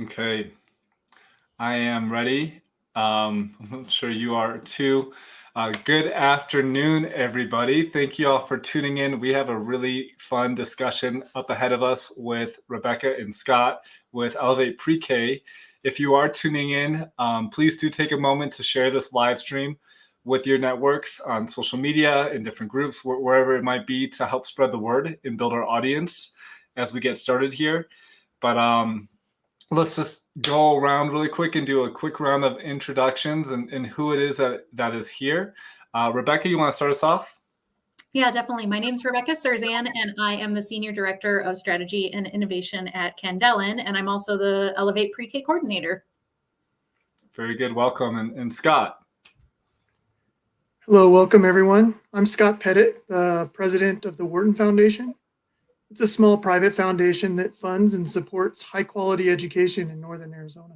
Okay, I am ready. I'm sure you are too. Good afternoon, everybody. Thank you all for tuning in. We have a really fun discussion up ahead of us with Rebecca and Scott with Elevate PreK. If you are tuning in, please do take a moment to share this live stream with your networks on social media, in different groups, wherever it might be, to help spread the word and build our audience as we get started here. But let's just go around really quick and do a quick round of introductions and who it is that is here. Rebecca, you want to start us off? Yeah, definitely. My name is Rebecca Cirzan, and I am the Senior Director of Strategy and Innovation at Candelen, and I'm also the Elevate PreK Coordinator. Very good. Welcome. And Scott. Hello, welcome everyone. I'm Scott Pettit, the President of the Wharton Foundation. It's a small private foundation that funds and supports high quality education in Northern Arizona.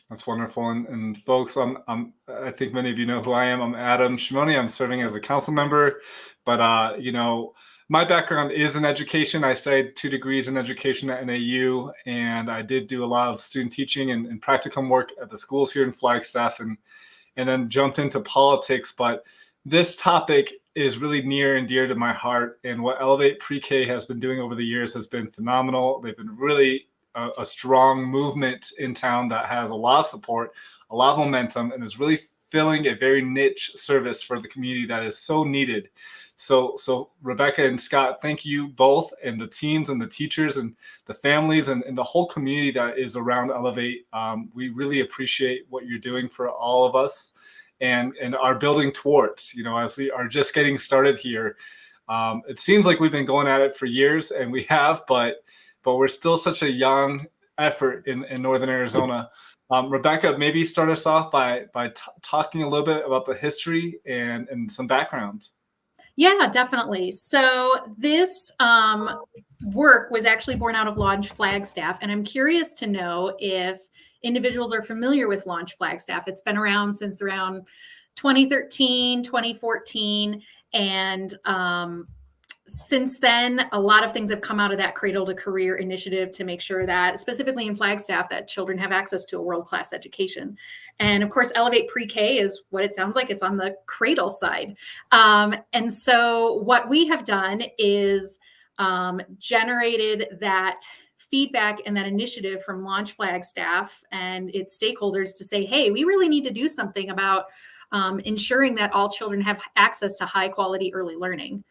That's wonderful. And folks, I think many of you know who I am. I'm Adam Shimoni. I'm serving as a council member, but my background is in education. I studied 2 degrees in education at NAU, and I did do a lot of student teaching and practicum work at the schools here in Flagstaff, and then jumped into politics. But this topic is really near and dear to my heart, and what Elevate PreK has been doing over the years has been phenomenal. They've been really a strong movement in town that has a lot of support, a lot of momentum, and is really filling a very niche service for the community that is so needed. So Rebecca and Scott, thank you both, and the teams and the teachers and the families and the whole community that is around Elevate. We really appreciate what you're doing for all of us and are building towards, as we are just getting started here. It seems like we've been going at it for years, and we have, but we're still such a young effort in Northern Arizona. Rebecca, maybe start us off by talking a little bit about the history and some background. Yeah, definitely. So this work was actually born out of Launch Flagstaff, and I'm curious to know if individuals are familiar with Launch Flagstaff. It's been around since around 2013, 2014, and since then, a lot of things have come out of that Cradle to Career initiative to make sure that, specifically in Flagstaff, that children have access to a world-class education. And of course, Elevate PreK is what it sounds like. It's on the Cradle side. And so what we have done is generated that feedback and that initiative from Launch Flagstaff and its stakeholders to say, hey, we really need to do something about ensuring that all children have access to high quality early learning.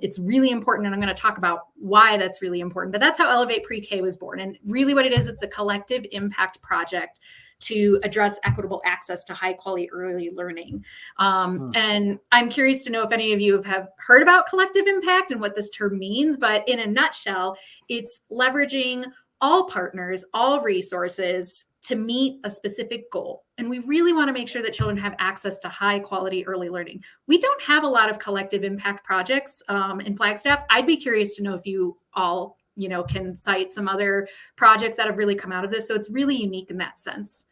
It's really important, and I'm going to talk about why that's really important, but that's how Elevate PreK was born. And really what it is, it's a collective impact project to address equitable access to high quality early learning. And I'm curious to know if any of you have heard about collective impact and what this term means, but in a nutshell, it's leveraging all partners, all resources to meet a specific goal. And we really want to make sure that children have access to high quality early learning. We don't have a lot of collective impact projects in Flagstaff. I'd be curious to know if you all, can cite some other projects that have really come out of this. So it's really unique in that sense.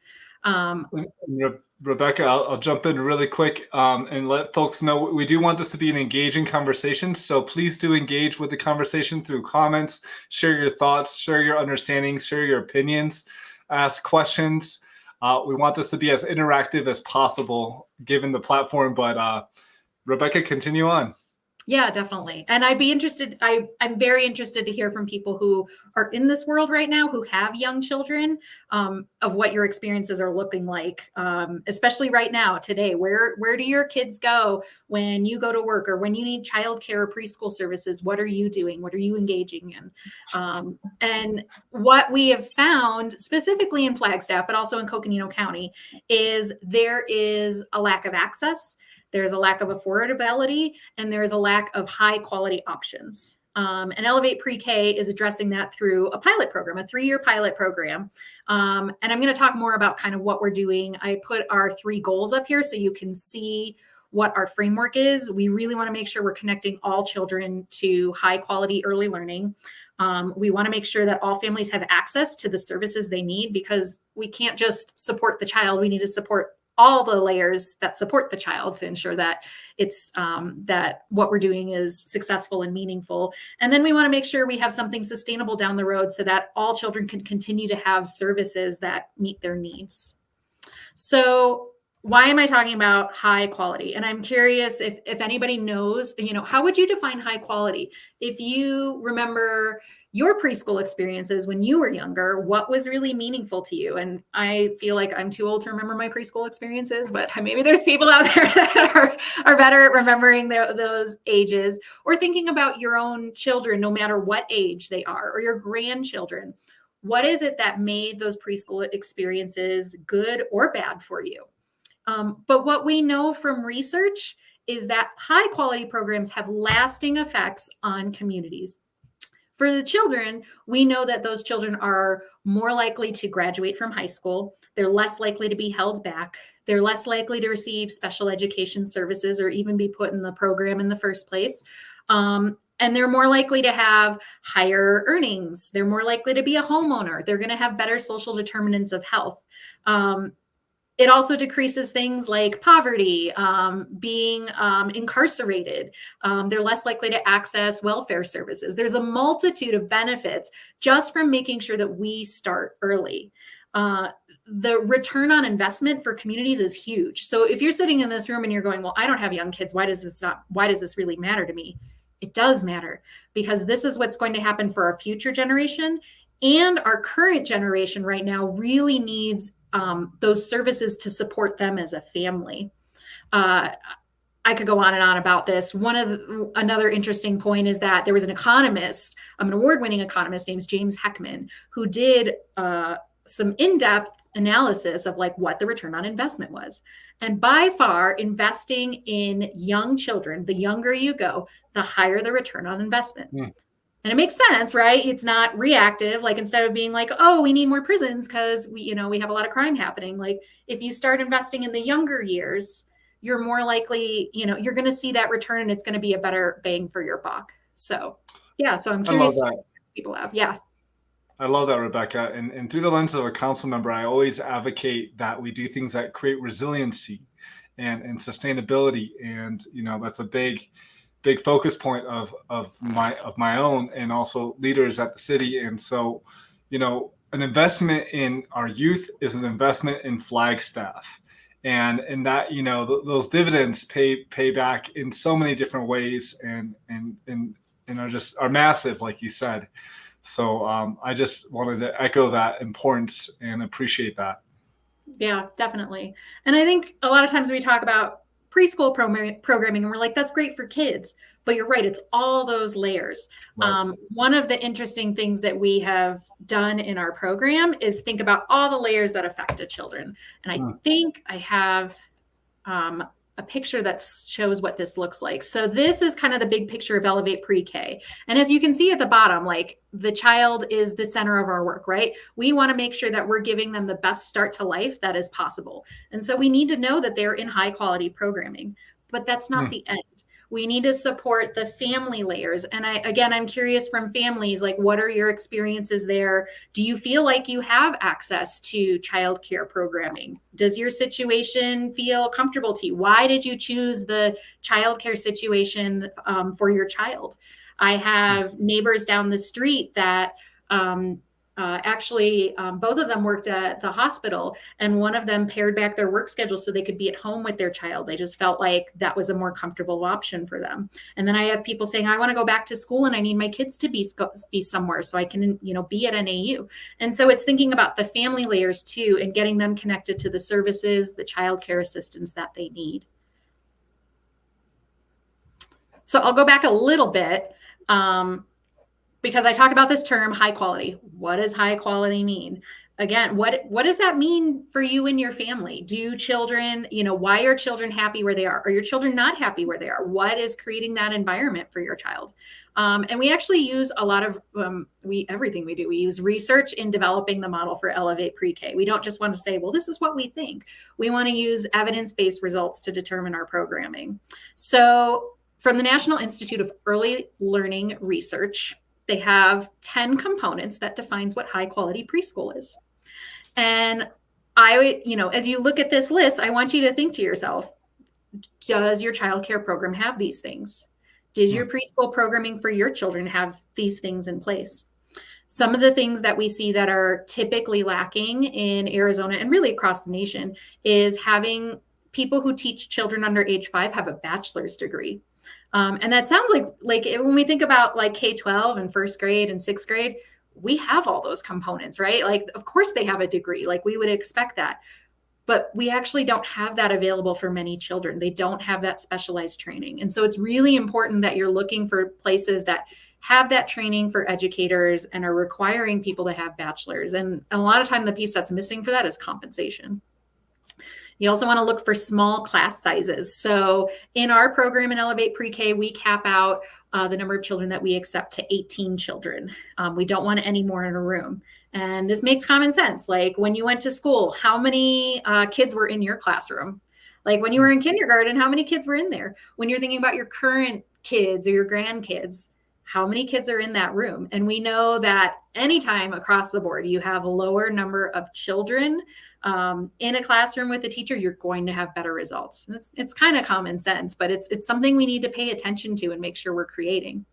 Rebecca, I'll jump in really quick and let folks know we do want this to be an engaging conversation. So please do engage with the conversation through comments, share your thoughts, share your understandings, share your opinions, ask questions. We want this to be as interactive as possible given the platform, but Rebecca, continue on. Yeah, definitely. And I'd be interested, I'm very interested to hear from people who are in this world right now, who have young children, of what your experiences are looking like, especially right now, today. Where do your kids go when you go to work or when you need childcare or preschool services? What are you doing? What are you engaging in? And what we have found, specifically in Flagstaff, but also in Coconino County, is there is a lack of access. There's a lack of affordability, and there's a lack of high quality options. And Elevate PreK is addressing that through a pilot program, a 3-year pilot program. And I'm going to talk more about kind of what we're doing. I put our 3 goals up here so you can see what our framework is. We really want to make sure we're connecting all children to high quality early learning. We want to make sure that all families have access to the services they need, because we can't just support the child. We need to support all the layers that support the child to ensure that it's that what we're doing is successful and meaningful. And then we want to make sure we have something sustainable down the road so that all children can continue to have services that meet their needs. So why am I talking about high quality? And I'm curious if anybody knows, how would you define high quality? If you remember your preschool experiences when you were younger, what was really meaningful to you? And I feel like I'm too old to remember my preschool experiences, but maybe there's people out there that are better at remembering those ages, or thinking about your own children, no matter what age they are, or your grandchildren. What is it that made those preschool experiences good or bad for you? But what we know from research is that high quality programs have lasting effects on communities. For the children, we know that those children are more likely to graduate from high school. They're less likely to be held back. They're less likely to receive special education services or even be put in the program in the first place. And they're more likely to have higher earnings. They're more likely to be a homeowner. They're going to have better social determinants of health. It also decreases things like poverty, being incarcerated. They're less likely to access welfare services. There's a multitude of benefits just from making sure that we start early. The return on investment for communities is huge. So if you're sitting in this room and you're going, well, I don't have young kids. Why does this really matter to me? It does matter, because this is what's going to happen for our future generation, and our current generation right now really needs those services to support them as a family. I could go on and on about this. Another interesting point is that there was an economist, an award-winning economist named James Heckman, who did some in-depth analysis of what the return on investment was. And by far, investing in young children, the younger you go, the higher the return on investment. Mm. And it makes sense, right? It's not reactive. Instead of being oh, we need more prisons because we have a lot of crime happening. If you start investing in the younger years, you're more likely, you're going to see that return, and it's going to be a better bang for your buck. So, yeah. So I'm curious to see what people have. Yeah. I love that, Rebecca. And through the lens of a council member, I always advocate that we do things that create resiliency and sustainability. And, that's a big focus point of my own, and also leaders at the city. And so, an investment in our youth is an investment in Flagstaff, and that, those dividends pay back in so many different ways, and are massive, like you said. So I just wanted to echo that importance and appreciate that. Yeah, definitely. And I think a lot of times we talk about preschool programming and we're like, that's great for kids, but you're right. It's all those layers. Right. One of the interesting things that we have done in our program is think about all the layers that affect a children. And I think I have a picture that shows what this looks like. So this is kind of the big picture of Elevate PreK. And as you can see at the bottom, the child is the center of our work, right? We want to make sure that we're giving them the best start to life that is possible. And so we need to know that they're in high quality programming, but that's not the end. We need to support the family layers. And I'm curious from families, what are your experiences there? Do you feel like you have access to childcare programming? Does your situation feel comfortable to you? Why did you choose the childcare situation for your child? I have neighbors down the street that both of them worked at the hospital, and one of them pared back their work schedule so they could be at home with their child. They just felt like that was a more comfortable option for them. And then I have people saying, I want to go back to school and I need my kids to be somewhere so I can, be at NAU. And so it's thinking about the family layers too, and getting them connected to the services, the childcare assistance that they need. So I'll go back a little bit. Because I talk about this term, high quality. What does high quality mean? Again, what does that mean for you and your family? Do children, why are children happy where they are? Are your children not happy where they are? What is creating that environment for your child? And we actually use a lot of, everything we do. We use research in developing the model for Elevate PreK. We don't just want to say, well, this is what we think. We want to use evidence-based results to determine our programming. So from the National Institute of Early Learning Research, they have 10 components that defines what high quality preschool is. And as you look at this list, I want you to think to yourself, does your childcare program have these things? Did your preschool programming for your children have these things in place? Some of the things that we see that are typically lacking in Arizona and really across the nation is having people who teach children under age 5 have a bachelor's degree. And that sounds like when we think about like K-12 and first grade and sixth grade, we have all those components, right? Like, of course they have a degree, like we would expect that. But we actually don't have that available for many children. They don't have that specialized training. And so it's really important that you're looking for places that have that training for educators and are requiring people to have bachelors. And a lot of time the piece that's missing for that is compensation. You also want to look for small class sizes. So in our program in Elevate PreK, we cap out the number of children that we accept to 18 children. We don't want any more in a room. And this makes common sense. Like when you went to school, how many kids were in your classroom? Like when you were in kindergarten, how many kids were in there? When you're thinking about your current kids or your grandkids, how many kids are in that room? And we know that anytime across the board, you have a lower number of children in a classroom with a teacher, you're going to have better results. And it's kind of common sense, but it's something we need to pay attention to and make sure we're creating.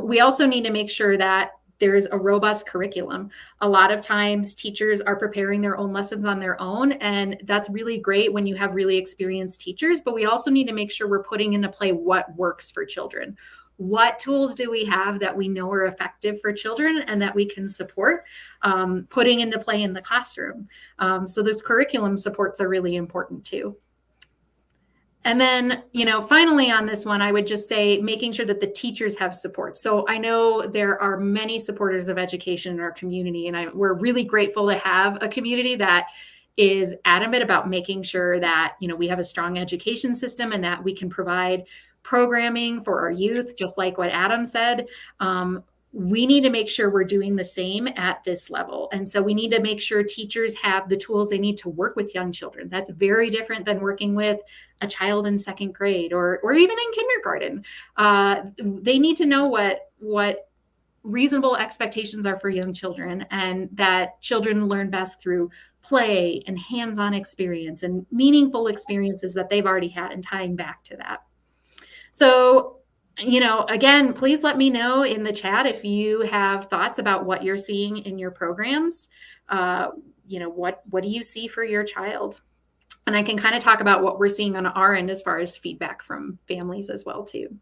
We also need to make sure that there's a robust curriculum. A lot of times teachers are preparing their own lessons on their own, and that's really great when you have really experienced teachers, but we also need to make sure we're putting into play what works for children. What tools do we have that we know are effective for children and that we can support putting into play in the classroom? So those curriculum supports are really important too. And then, finally on this one, I would just say making sure that the teachers have support. So I know there are many supporters of education in our community, and we're really grateful to have a community that is adamant about making sure that, we have a strong education system and that we can provide programming for our youth, just like what Adam said. We need to make sure we're doing the same at this level. And so we need to make sure teachers have the tools they need to work with young children. That's very different than working with a child in second grade or even in kindergarten. They need to know what reasonable expectations are for young children, and that children learn best through play and hands-on experience and meaningful experiences that they've already had, and tying back to that. So, again, please let me know in the chat if you have thoughts about what you're seeing in your programs. What do you see for your child? And I can kind of talk about what we're seeing on our end as far as feedback from families as well, too.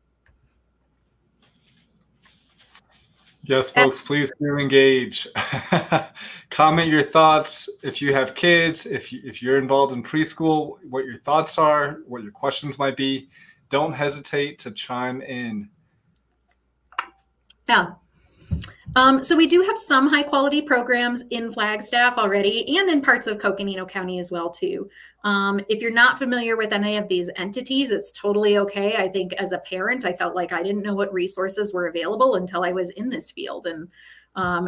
Yes, folks, please do engage. Comment your thoughts. If you have kids, if you're involved in preschool, what your thoughts are, what your questions might be. Don't hesitate to chime in. Yeah. So we do have some high quality programs in Flagstaff already, and in parts of Coconino County as well too. If you're not familiar with any of these entities, it's totally okay. I think as a parent, I felt like I didn't know what resources were available until I was in this field. And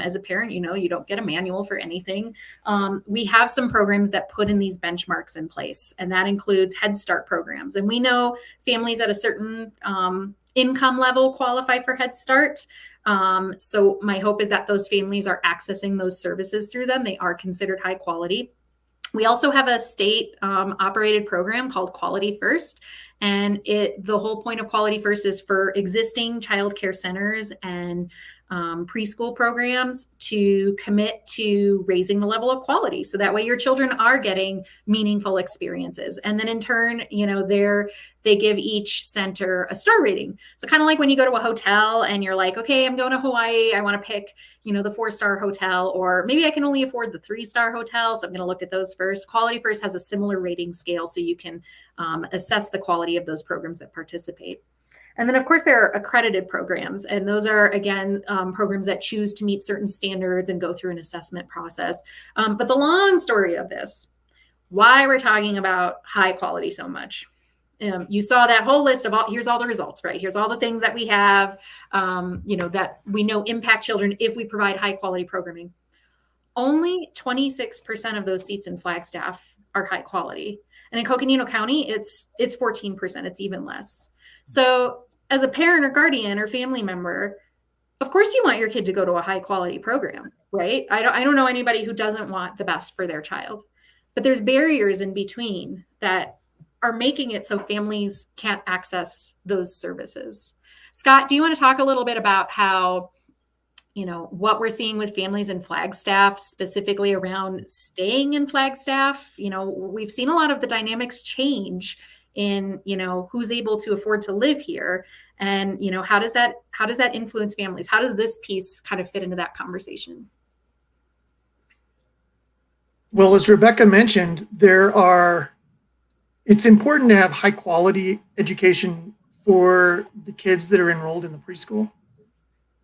as a parent, you don't get a manual for anything. We have some programs that put in these benchmarks in place, and that includes Head Start programs. And we know families at a certain income level qualify for Head Start. So my hope is that those families are accessing those services through them. They are considered high quality. We also have a state operated program called Quality First. And the whole point of Quality First is for existing childcare centers and preschool programs to commit to raising the level of quality. So that way your children are getting meaningful experiences. And then in turn, they give each center a star rating. So kind of like when you go to a hotel and you're like, okay, I'm going to Hawaii. I want to pick, the 4-star hotel, or maybe I can only afford the 3-star hotel. So I'm going to look at those first. Quality First has a similar rating scale, so you can assess the quality of those programs that participate. And then, of course, there are accredited programs, and those are, again, programs that choose to meet certain standards and go through an assessment process. But the long story of this, why we're talking about high quality so much. You saw that whole list of here's all the results, right? Here's all the things that we have, that we know impact children if we provide high quality programming. Only 26% of those seats in Flagstaff are high quality. And in Coconino County, it's 14%. It's even less. So as a parent or guardian or family member, of course you want your kid to go to a high quality program, right? I don't know anybody who doesn't want the best for their child. but there's barriers in between that are making it so families can't access those services. Scott, do you want to talk a little bit about how, what we're seeing with families in Flagstaff, specifically around staying in Flagstaff? We've seen a lot of the dynamics change in, who's able to afford to live here. And, how does that influence families? How does this piece kind of fit into that conversation? Well, as Rebecca mentioned, it's important to have high quality education for the kids that are enrolled in the preschool.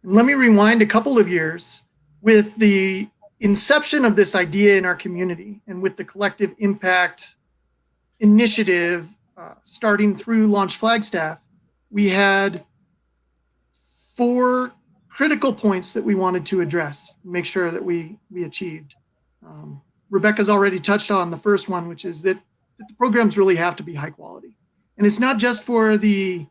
And let me rewind a couple of years. With the inception of this idea in our community and with the collective impact initiative starting through Launch Flagstaff, we had 4 critical points that we wanted to address and make sure that we achieved. Rebecca's already touched on the first one, which is that the programs really have to be high quality. And it's not just for the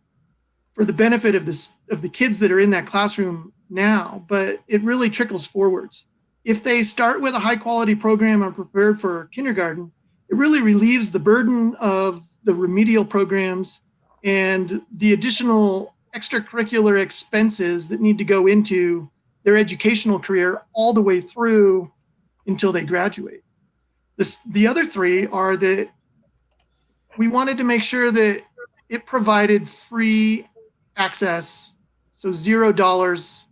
benefit of the kids that are in that classroom now, but it really trickles forwards. If they start with a high quality program and are prepared for kindergarten, it really relieves the burden of the remedial programs and the additional extracurricular expenses that need to go into their educational career all the way through until they graduate. The other 3 are that we wanted to make sure that it provided free access, so $0,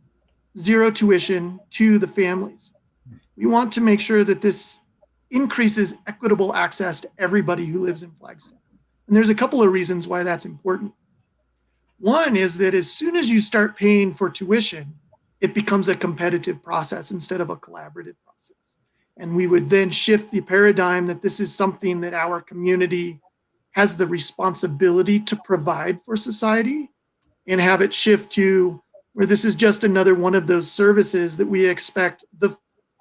0 tuition to the families. We want to make sure that this increases equitable access to everybody who lives in Flagstaff. And there's a couple of reasons why that's important. One is that as soon as you start paying for tuition, it becomes a competitive process instead of a collaborative process. And we would then shift the paradigm that this is something that our community has the responsibility to provide for society, and have it shift to where this is just another one of those services that we expect the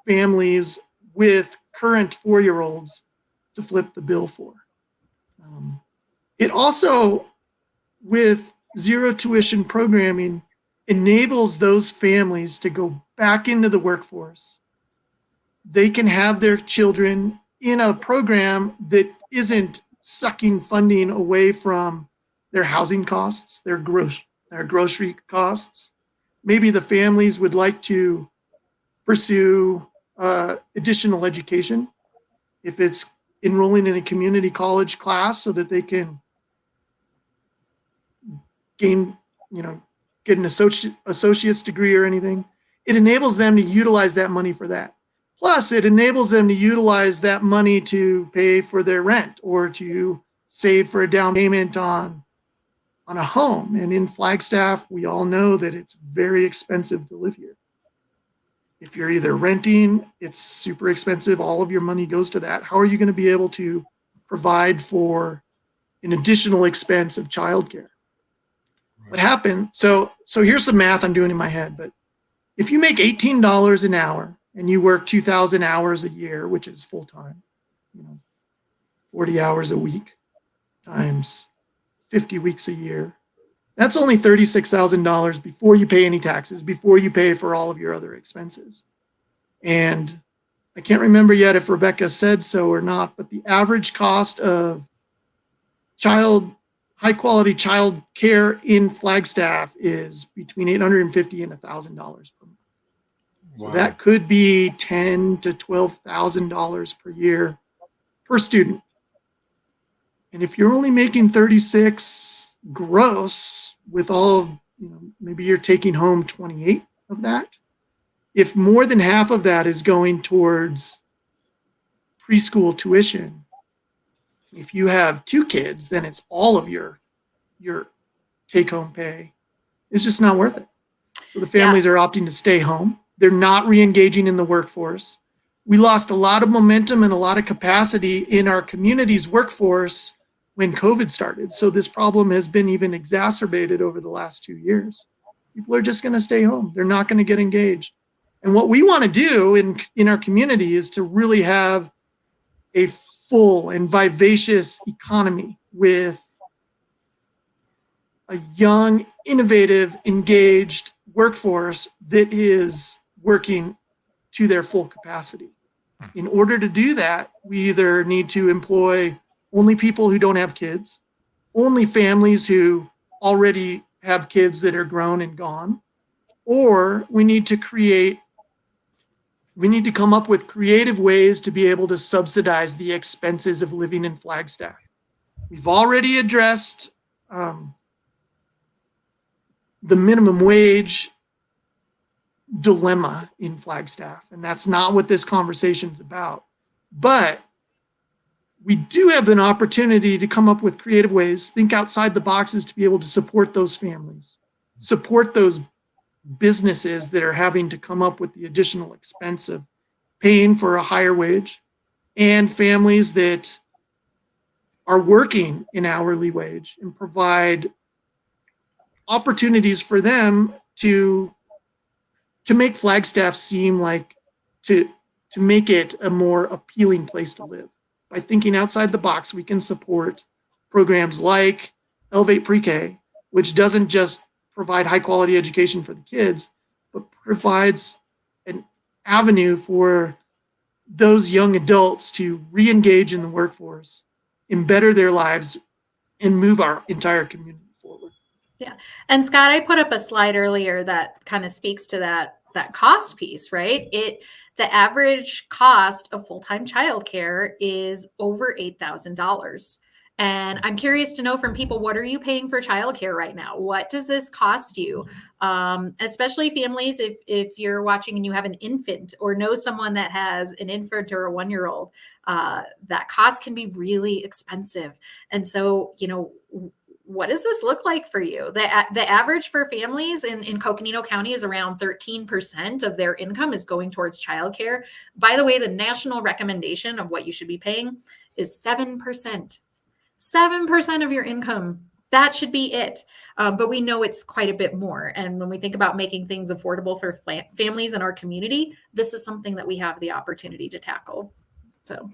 families with current 4-year-olds to flip the bill for. It also, with 0 tuition programming, enables those families to go back into the workforce. They can have their children in a program that isn't sucking funding away from their housing costs, their grocery costs. Maybe the families would like to pursue additional education, if it's enrolling in a community college class so that they can get an associate's degree or anything. It enables them to utilize that money for that. Plus, it enables them to utilize that money to pay for their rent or to save for a down payment on a home. And in Flagstaff, we all know that it's very expensive to live here. If you're either renting, it's super expensive. All of your money goes to that. How are you going to be able to provide for an additional expense of childcare? What happened? So here's the math I'm doing in my head. But if you make $18 an hour and you work 2,000 hours a year, which is full time, 40 hours a week times 50 weeks a year, that's only $36,000 before you pay any taxes, before you pay for all of your other expenses. And I can't remember yet if Rebecca said so or not, but the average cost of high quality child care in Flagstaff is between $850 and $1,000 per month. So Wow. that could be $10,000 to $12,000 per year per student. And if you're only making 36 gross with all of, maybe you're taking home 28 of that. If more than half of that is going towards preschool tuition, if you have 2 kids, then it's all of your take-home pay. It's just not worth it. So the families are opting to stay home. They're not re-engaging in the workforce. We lost a lot of momentum and a lot of capacity in our community's workforce when COVID started. So this problem has been even exacerbated over the last 2 years. People are just going to stay home. They're not going to get engaged. And what we want to do in our community is to really have a full and vivacious economy with a young, innovative, engaged workforce that is working to their full capacity. In order to do that, we either need to employ only people who don't have kids, only families who already have kids that are grown and gone, or we need to come up with creative ways to be able to subsidize the expenses of living in Flagstaff. We've already addressed the minimum wage dilemma in Flagstaff, and that's not what this conversation's about. But we do have an opportunity to come up with creative ways, think outside the boxes to be able to support those families, support those businesses that are having to come up with the additional expense of paying for a higher wage, and families that are working in hourly wage, and provide opportunities for them to make Flagstaff seem like to make it a more appealing place to live. By thinking outside the box, we can support programs like Elevate PreK, which doesn't just provide high quality education for the kids, but provides an avenue for those young adults to re-engage in the workforce and better their lives and move our entire community forward. Yeah. And Scott, I put up a slide earlier that kind of speaks to that cost piece, right? The average cost of full-time childcare is over $8,000. And I'm curious to know from people, what are you paying for childcare right now? What does this cost you? Especially families, if you're watching and you have an infant or know someone that has an infant or a 1-year-old, that cost can be really expensive. And so, what does this look like for you? The average for families in Coconino County is around 13% of their income is going towards childcare. By the way, the national recommendation of what you should be paying is 7%. 7% of your income. That should be it. But we know it's quite a bit more. And when we think about making things affordable for families in our community, this is something that we have the opportunity to tackle. So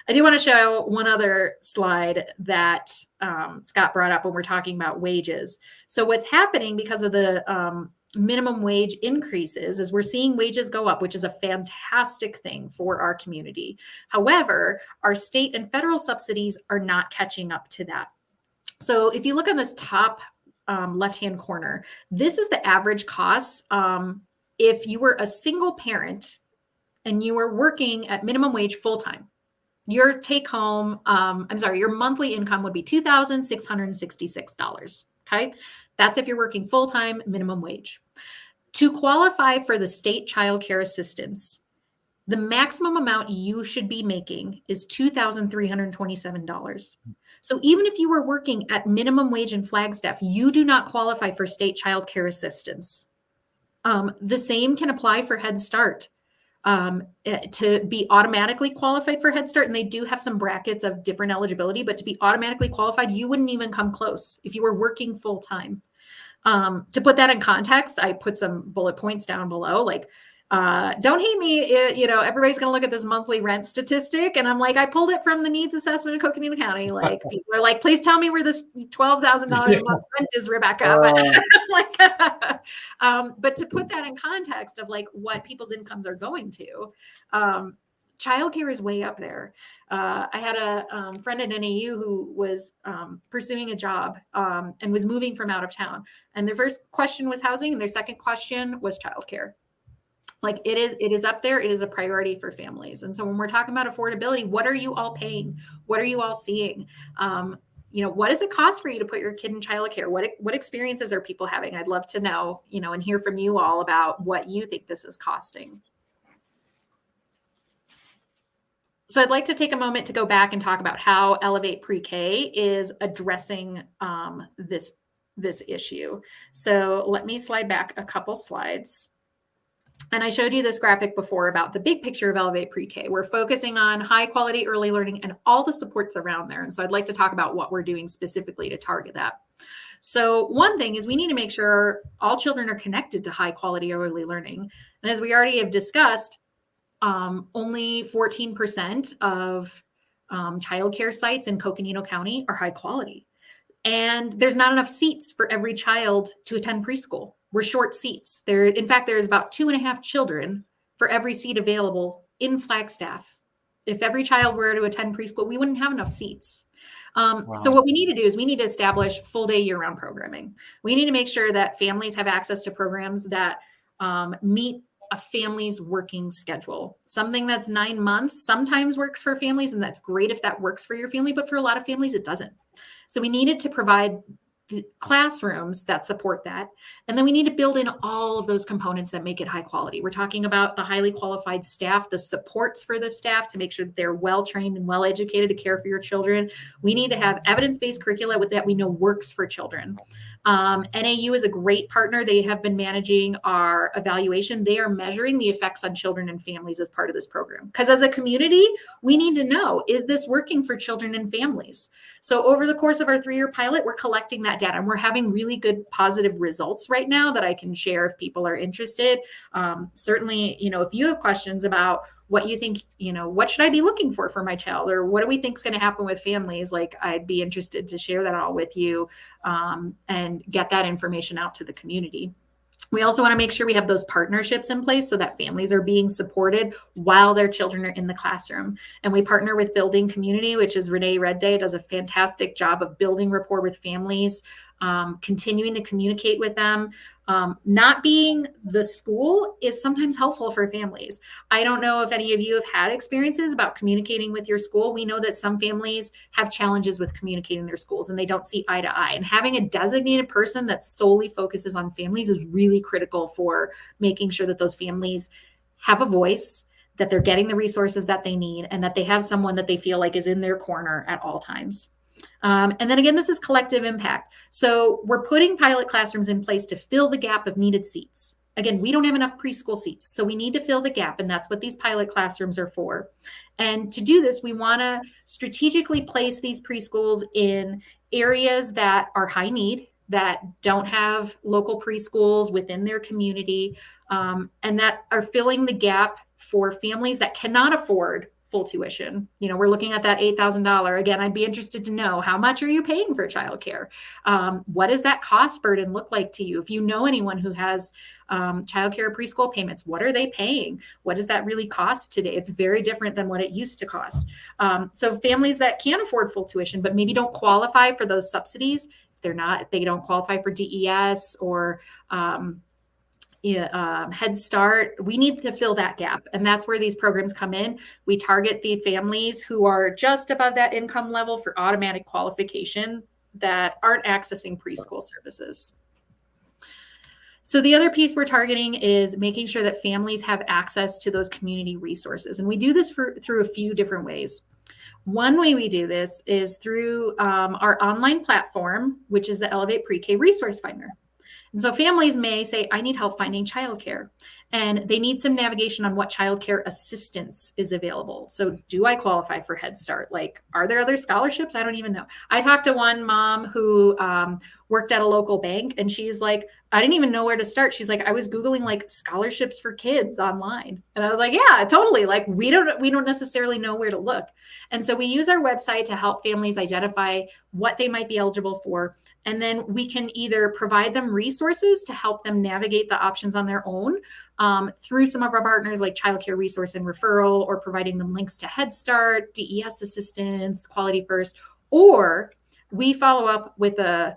I do want to show one other slide that Scott brought up when we're talking about wages. So what's happening because of the minimum wage increases is we're seeing wages go up, which is a fantastic thing for our community. However, our state and federal subsidies are not catching up to that. So if you look on this top left-hand corner, this is the average cost. If you were a single parent and you were working at minimum wage full-time, your your monthly income would be $2,666. Okay. That's if you're working full-time minimum wage. To qualify for the state child care assistance, the maximum amount you should be making is $2,327. So even if you were working at minimum wage in Flagstaff, you do not qualify for state child care assistance. The same can apply for Head Start. To be automatically qualified for Head Start, and they do have some brackets of different eligibility, but to be automatically qualified, you wouldn't even come close if you were working full time. To put that in context, I put some bullet points down below, like, don't hate me, everybody's going to look at this monthly rent statistic. And I'm like, I pulled it from the needs assessment of Coconino County. Like, people are like, please tell me where this $12,000 a month rent is, Rebecca. But to put that in context of like what people's incomes are going to, childcare is way up there. I had a friend at NAU who was pursuing a job and was moving from out of town. And their first question was housing, and their second question was childcare. Like it is up there. It is a priority for families. And so when we're talking about affordability, what are you all paying? What are you all seeing? What does it cost for you to put your kid in childcare? What experiences are people having? I'd love to know, and hear from you all about what you think this is costing. So I'd like to take a moment to go back and talk about how Elevate PreK is addressing this issue. So let me slide back a couple slides. And I showed you this graphic before about the big picture of Elevate PreK. We're focusing on high quality early learning and all the supports around there. And so I'd like to talk about what we're doing specifically to target that. So one thing is we need to make sure all children are connected to high quality early learning. And as we already have discussed, only 14% of childcare sites in Coconino County are high quality. And there's not enough seats for every child to attend preschool. We're short seats. In fact, there's about 2.5 children for every seat available in Flagstaff. If every child were to attend preschool, we wouldn't have enough seats. So what we need to do is we need to establish full day year-round programming. We need to make sure that families have access to programs that meet a family's working schedule. Something that's 9 months sometimes works for families, and that's great if that works for your family, but for a lot of families, it doesn't. So we needed to provide the classrooms that support that. And then we need to build in all of those components that make it high quality. We're talking about the highly qualified staff, the supports for the staff to make sure that they're well-trained and well-educated to care for your children. We need to have evidence-based curricula with that we know works for children. NAU is a great partner. They have been managing our evaluation. They are measuring the effects on children and families as part of this program. Because as a community, we need to know, is this working for children and families? So over the course of our 3-year pilot, we're collecting that data, and we're having really good positive results right now that I can share if people are interested. Certainly, if you have questions about what you think, what should I be looking for my child, or what do we think is going to happen with families? Like, I'd be interested to share that all with you and get that information out to the community. We also want to make sure we have those partnerships in place so that families are being supported while their children are in the classroom. And we partner with Building Community, which is Renee Redday, does a fantastic job of building rapport with families, continuing to communicate with them. Not being the school is sometimes helpful for families. I don't know if any of you have had experiences about communicating with your school. We know that some families have challenges with communicating their schools and they don't see eye to eye. And having a designated person that solely focuses on families is really critical for making sure that those families have a voice, that they're getting the resources that they need, and that they have someone that they feel like is in their corner at all times. And then again, this is collective impact. So we're putting pilot classrooms in place to fill the gap of needed seats. Again, we don't have enough preschool seats, so we need to fill the gap, and that's what these pilot classrooms are for. And to do this, we want to strategically place these preschools in areas that are high need, that don't have local preschools within their community, and that are filling the gap for families that cannot afford full tuition. We're looking at that $8,000. Again, I'd be interested to know, how much are you paying for childcare? What does that cost burden look like to you? If you know anyone who has childcare or preschool payments, what are they paying? What does that really cost today? It's very different than what it used to cost. So families that can afford full tuition, but maybe don't qualify for those subsidies, if they don't qualify for DES or Head Start, we need to fill that gap. And that's where these programs come in. We target the families who are just above that income level for automatic qualification that aren't accessing preschool services. So the other piece we're targeting is making sure that families have access to those community resources. And we do this through a few different ways. One way we do this is through our online platform, which is the Elevate PreK Resource Finder. And so families may say, I need help finding childcare, and they need some navigation on what childcare assistance is available. So do I qualify for Head Start? Like, are there other scholarships? I don't even know. I talked to one mom who worked at a local bank, and she's like, I didn't even know where to start. She's like, I was Googling like scholarships for kids online. And I was like, yeah, totally. Like, we don't necessarily know where to look. And so we use our website to help families identify what they might be eligible for. And then we can either provide them resources to help them navigate the options on their own through some of our partners like Child Care Resource and Referral, or providing them links to Head Start, DES assistance, Quality First, or we follow up with a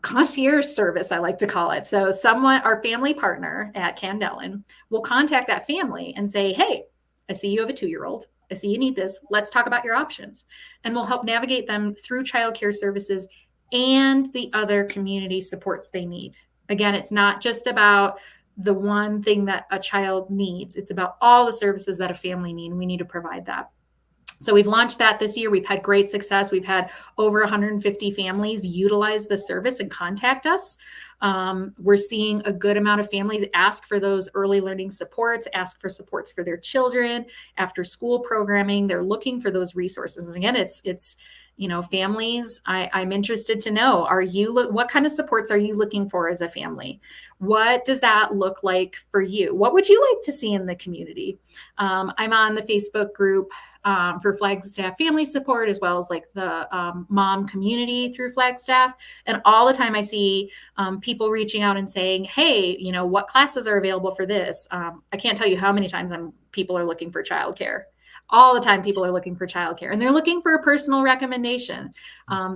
concierge service, I like to call it. So our family partner at Candelen will contact that family and say, hey, I see you have a 2-year-old. I see you need this. Let's talk about your options. And we'll help navigate them through childcare services and the other community supports they need. Again, it's not just about the one thing that a child needs. It's about all the services that a family needs, and we need to provide that. So we've launched that this year. We've had great success. We've had over 150 families utilize the service and contact us. We're seeing a good amount of families ask for those early learning supports, ask for supports for their children, after school programming. They're looking for those resources. And again, it's Families, I'm interested to know, what kind of supports are you looking for as a family? What does that look like for you? What would you like to see in the community? I'm on the Facebook group for Flagstaff family support, as well as like the mom community through Flagstaff. And all the time I see people reaching out and saying, hey, what classes are available for this? I can't tell you how many times people are looking for childcare. All the time people are looking for childcare, and they're looking for a personal recommendation.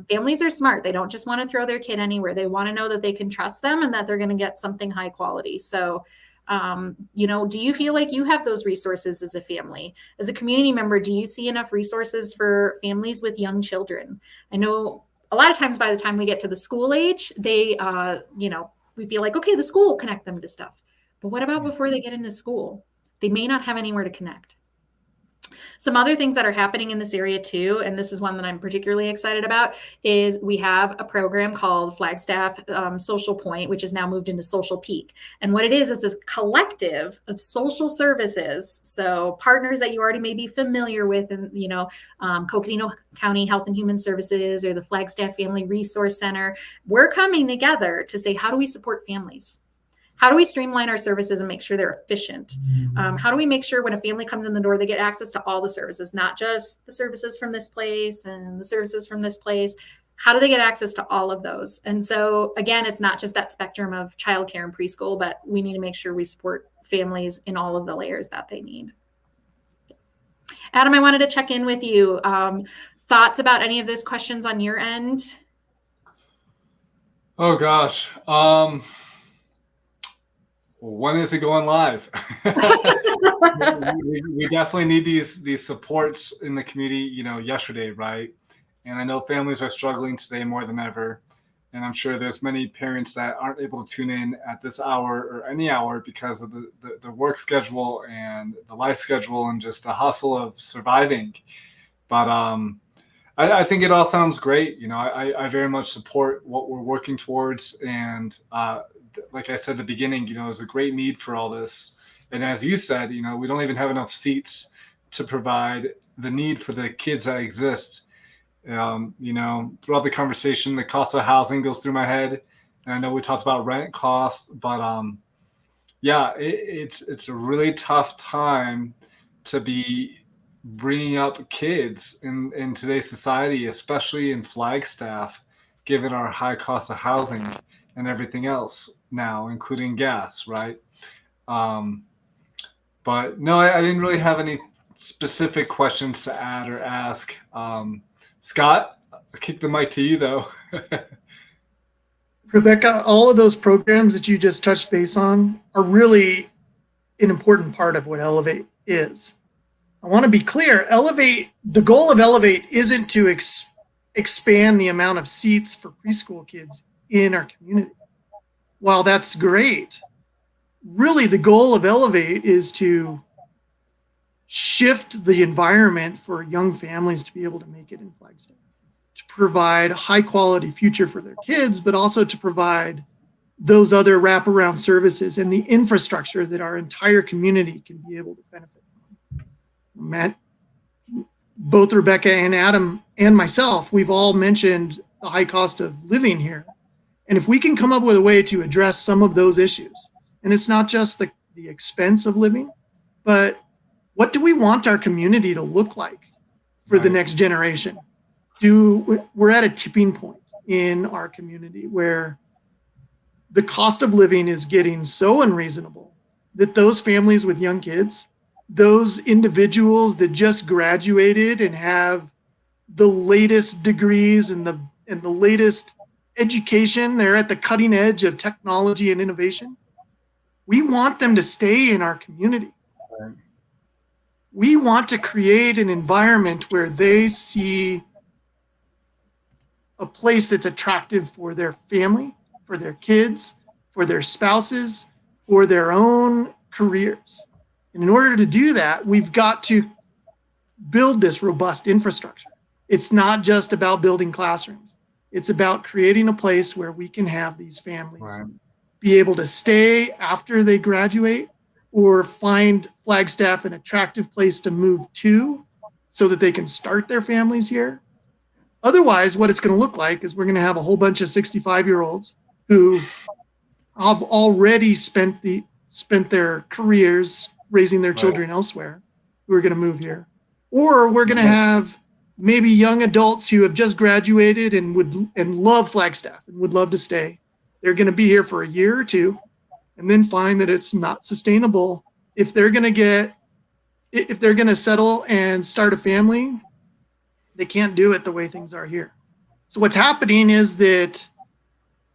Families are smart. They don't just want to throw their kid anywhere. They want to know that they can trust them and that they're going to get something high quality. So, do you feel like you have those resources as a family? As a community member, do you see enough resources for families with young children? I know a lot of times by the time we get to the school age, we feel like, okay, the school will connect them to stuff. But what about before they get into school? They may not have anywhere to connect. Some other things that are happening in this area too, and this is one that I'm particularly excited about, is we have a program called Flagstaff Social Point, which is now moved into Social Peak. And what it is this collective of social services. So partners that you already may be familiar with, and Coconino County Health and Human Services or the Flagstaff Family Resource Center. We're coming together to say, how do we support families? How do we streamline our services and make sure they're efficient? How do we make sure when a family comes in the door, they get access to all the services, not just the services from this place and the services from this place? How do they get access to all of those? And so, again, it's not just that spectrum of childcare and preschool, but we need to make sure we support families in all of the layers that they need. Adam, I wanted to check in with you. Thoughts about any of this, questions on your end? Oh, gosh. When is it going live? we definitely need these supports in the community, yesterday, right? And I know families are struggling today more than ever. And I'm sure there's many parents that aren't able to tune in at this hour or any hour because of the work schedule and the life schedule and just the hustle of surviving. But I think it all sounds great. I very much support what we're working towards. And like I said at the beginning, there's a great need for all this. And as you said, we don't even have enough seats to provide the need for the kids that exist. Throughout the conversation, the cost of housing goes through my head. And I know we talked about rent costs, but it's a really tough time to be bringing up kids in today's society, especially in Flagstaff, given our high cost of housing and everything else now, including gas, right? But no, I didn't really have any specific questions to add or ask. Scott, I'll kick the mic to you, though. Rebecca, all of those programs that you just touched base on are really an important part of what Elevate is. I want to be clear, the goal of Elevate isn't to expand the amount of seats for preschool kids in our community. While that's great, really the goal of Elevate is to shift the environment for young families to be able to make it in Flagstaff, to provide a high quality future for their kids, but also to provide those other wraparound services and the infrastructure that our entire community can be able to benefit from. Matt, both Rebecca and Adam and myself, we've all mentioned the high cost of living here. And if we can come up with a way to address some of those issues, and it's not just the expense of living, but what do we want our community to look like for the next generation? We're at a tipping point in our community where the cost of living is getting so unreasonable that those families with young kids, those individuals that just graduated and have the latest degrees and the latest education, they're at the cutting edge of technology and innovation. We want them to stay in our community. We want to create an environment where they see a place that's attractive for their family, for their kids, for their spouses, for their own careers. And in order to do that, we've got to build this robust infrastructure. It's not just about building classrooms. It's about creating a place where we can have these families be able to stay after they graduate or find Flagstaff an attractive place to move to so that they can start their families here. Otherwise, what it's going to look like is we're going to have a whole bunch of 65-year-olds who have already spent their careers raising their children elsewhere, who are going to move here. Or we're going to have maybe young adults who have just graduated and love Flagstaff and would love to stay. They're going to be here for a year or two and then find that it's not sustainable. If they're going to settle and start a family, they can't do it the way things are here. So what's happening is that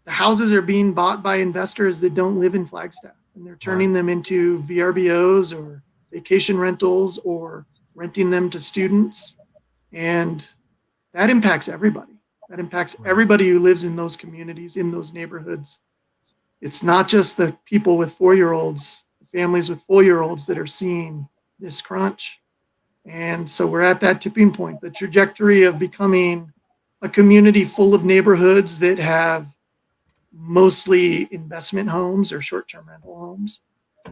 the houses are being bought by investors that don't live in Flagstaff, and they're turning them into VRBOs or vacation rentals or renting them to students. And that impacts everybody. That impacts everybody who lives in those communities, in those neighborhoods. It's not just the people with 4-year-olds, the families with 4-year-olds that are seeing this crunch. And so we're at that tipping point, the trajectory of becoming a community full of neighborhoods that have mostly investment homes or short-term rental homes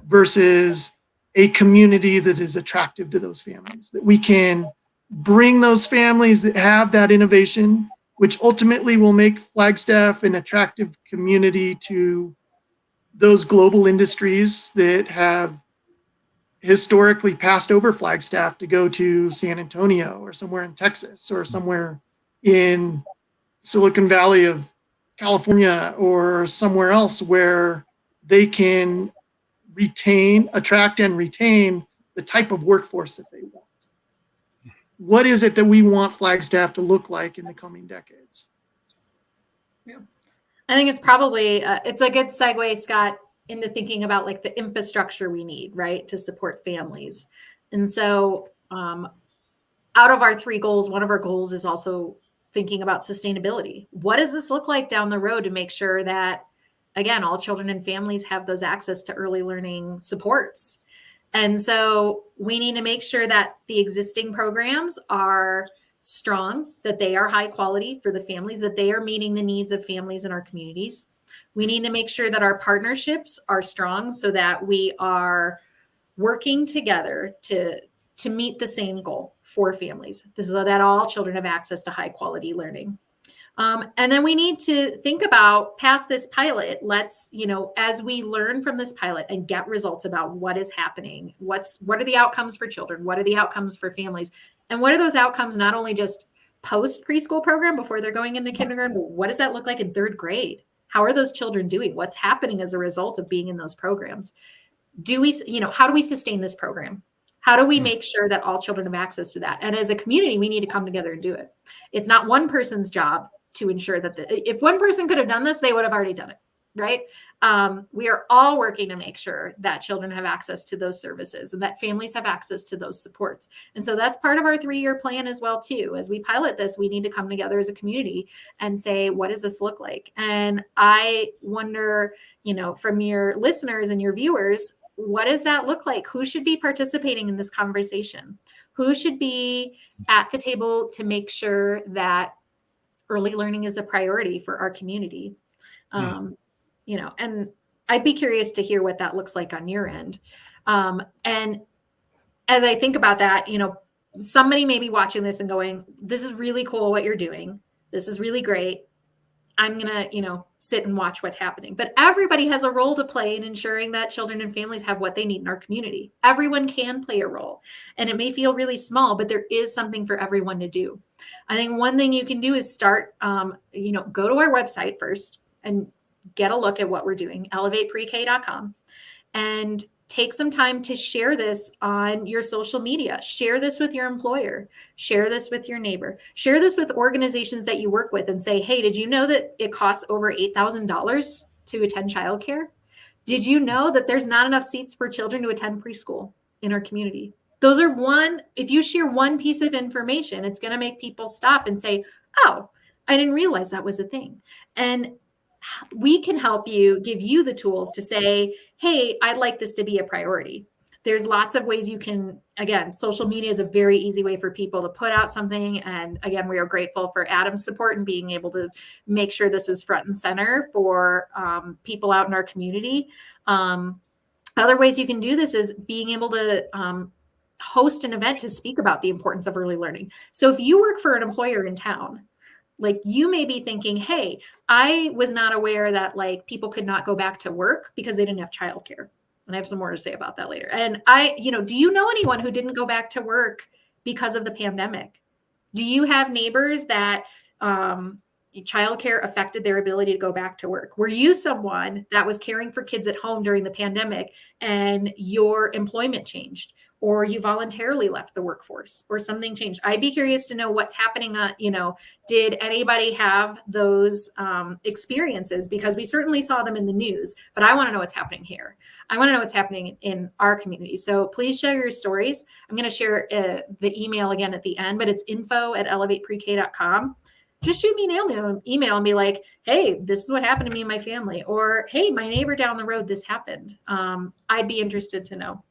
versus a community that is attractive to those families, that we can bring those families that have that innovation, which ultimately will make Flagstaff an attractive community to those global industries that have historically passed over Flagstaff to go to San Antonio or somewhere in Texas or somewhere in Silicon Valley of California or somewhere else where they can attract and retain the type of workforce that they want. What is it that we want Flagstaff to look like in the coming decades? Yeah. I think it's probably, it's a good segue, Scott, into thinking about like the infrastructure we need, right, to support families. And so out of our 3 goals, one of our goals is also thinking about sustainability. What does this look like down the road to make sure that, again, all children and families have those access to early learning supports? And so we need to make sure that the existing programs are strong, that they are high quality for the families, that they are meeting the needs of families in our communities. We need to make sure that our partnerships are strong so that we are working together to meet the same goal for families, so that all children have access to high quality learning. And then we need to think about past this pilot, let's, as we learn from this pilot and get results about what is happening, what are the outcomes for children? What are the outcomes for families? And what are those outcomes, not only just post preschool program before they're going into kindergarten, but what does that look like in 3rd grade? How are those children doing? What's happening as a result of being in those programs? How do we sustain this program? How do we make sure that all children have access to that? And as a community, we need to come together and do it. It's not one person's job to ensure that if one person could have done this, they would have already done it, right? We are all working to make sure that children have access to those services and that families have access to those supports. And so that's part of our 3-year plan as well, too. As we pilot this, we need to come together as a community and say, what does this look like? And I wonder, from your listeners and your viewers, what does that look like? Who should be participating in this conversation? Who should be at the table to make sure that early learning is a priority for our community? And I'd be curious to hear what that looks like on your end. And as I think about that, somebody may be watching this and going, this is really cool what you're doing. This is really great. I'm going to, sit and watch what's happening. But everybody has a role to play in ensuring that children and families have what they need in our community. Everyone can play a role. And it may feel really small, but there is something for everyone to do. I think one thing you can do is start, go to our website first and get a look at what we're doing, elevateprek.com, and take some time to share this on your social media. Share this with your employer. Share this with your neighbor. Share this with organizations that you work with and say, hey, did you know that it costs over $8,000 to attend childcare? Did you know that there's not enough seats for children to attend preschool in our community? Those are if you share one piece of information, it's going to make people stop and say, oh, I didn't realize that was a thing. And we can help you, give you the tools to say, hey, I'd like this to be a priority. There's lots of ways you can, again, social media is a very easy way for people to put out something. And again, we are grateful for Adam's support and being able to make sure this is front and center for people out in our community. Other ways you can do this is being able to host an event to speak about the importance of early learning. So if you work for an employer in town, Like you may be thinking, hey, I was not aware that like people could not go back to work because they didn't have childcare. And I have some more to say about that later. And do you know anyone who didn't go back to work because of the pandemic? Do you have neighbors that childcare affected their ability to go back to work? Were you someone that was caring for kids at home during the pandemic and your employment changed, or you voluntarily left the workforce, or something changed? I'd be curious to know what's happening. Did anybody have those experiences? Because we certainly saw them in the news, but I want to know what's happening here. I want to know what's happening in our community. So please share your stories. I'm going to share the email again at the end, but it's info@elevateprek.com. Just shoot me an email and be like, hey, this is what happened to me and my family. Or, hey, my neighbor down the road, this happened. I'd be interested to know.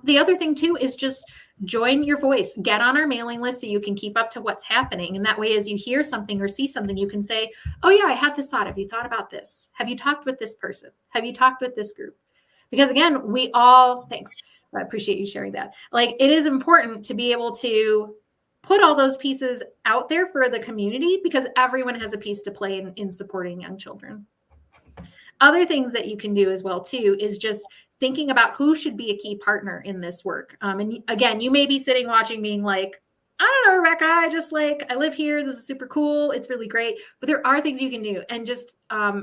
The other thing too is just join your voice, get on our mailing list so you can keep up to what's happening. And that way, as you hear something or see something, you can say, oh yeah, I had this thought. Have you thought about this? Have you talked with this person? Have you talked with this group? Because again, thanks. I appreciate you sharing that. Like, it is important to be able to put all those pieces out there for the community, because everyone has a piece to play in supporting young children. Other things that you can do as well too is just thinking about who should be a key partner in this work. And again, you may be sitting watching being like, I don't know, Rebecca, I live here. This is super cool. It's really great. But there are things you can do. And just, I